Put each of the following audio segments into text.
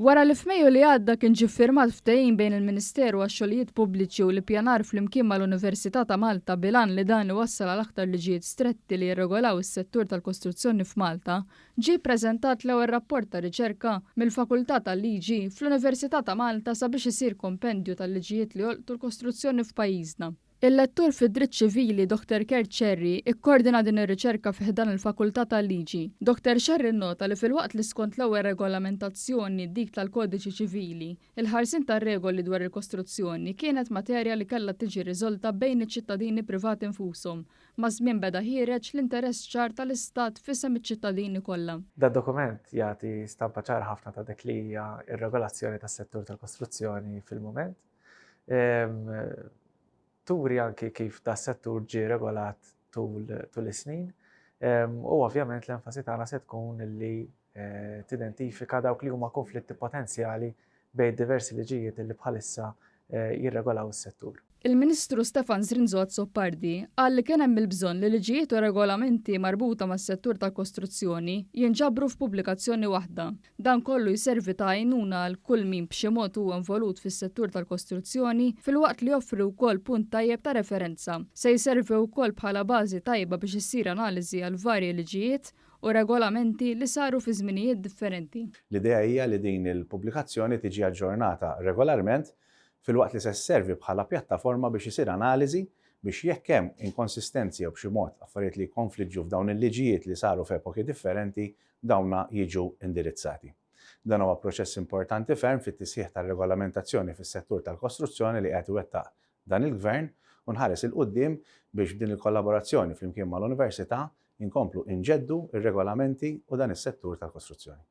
Wara li f'Mejju li għadda kien ġie ffirmat ftehim bejn il-Ministeru għax-Xogħlijiet Pubbliċi u l-Ippjanar flimkien mal-Università ta' Malta bilan li dan iwassal għal aktar liġijiet stretti li jirregolaw is-settur tal-kostruzzjoni f'Malta, ġie ppreżentat l-ewwel rapport ta' riċerka mill-Fakultà tal-Liġi fl-Università ta' Malta sabiex isir kompendju tal-liġijiet li jolqtu l-kostruzzjoni f'pajjiżna. Il-lettur fid-dritt ċivili Dr. Kurt Cherry ikkoordina din ir-riċerka fi ħdan il-Fakultà tal-Liġi. Dr. Cherry nnota li filwaqt li skont l-ewwel regolamentazzjoni dik tal-Kodiċi Ċivili, il-ħarsien tar-regoli dwar il-kostruzzjoni kienet materja li kellha tiġi riżolta bejn iċ-ċittadini privati infushom, ma żmien beda ħireġ l-interess ċar tal-Istat f'isem iċ-ċittadini kollha. Da dokument jagħti stampa ċara ħafna ta' dik li hija r-regolazzjoni tas-settur tal-kostruzzjoni fil-mument. Turi anki kif da settur ġie regolat tul is-snin u ovvjament l-enfasi tagħna se tkun li tidentifika dawk li huma konflitti potenzjali bejn diversi liġijiet li bħalissa jirregolaw is-settur. Il-Ministru Stefan Zrinzot Soppardi qal li kien hemm il-bżonn li liġijiet u regolamenti marbuta mas-settur tal-kostruzzjoni jinġabru f'pubblikazzjoni waħda. Dan kollu jservi ta' għajnuna għal kull min b'xi mod huwa involut fis-settur tal-kostruzzjoni filwaqt li joffri wkoll punt tajjeb ta' referenza. Se jservi wkoll bħala bażi tajba biex issir analiżi għal varji liġijiet u regolamenti li saru fi żminijiet differenti. L-idea hija li din il-pubblikazzjoni tiġi aġġornata regolarment fil-waqt li se sservi bħala pjattaforma biex isir analiżi biex jekk hemm inkonsistenzi jew b'xi mod affarijiet li jkonfliġġu f'dawn il-liġijiet li saru f'epoki differenti dawna jiġu indirizzati. Dan huwa proċess importanti ferm fit-tisħiħ tar-regolamentazzjoni fis-settur tal-kostruzzjoni li qed iwettaq dan il-Gvern u nħares il-qudiem biex b'din il-kollaborazzjoni flimkien mal-Università inkomplu inġeddu ir-regolamenti u dan is-settur tal-kostruzzjoni.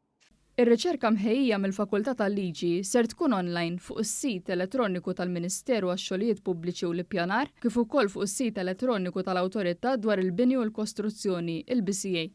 Ir-riċerka mħejjija mill-Fakultà tal-Liġi ser tkun online fuq is-sit elettroniku tal-Ministeru għax-Xogħlijiet Pubbliċi u l-Ippjanar kif ukoll fuq is-sit elettroniku tal-Awtorità dwar il-Bini u l-Kostruzzjoni, il-BCA.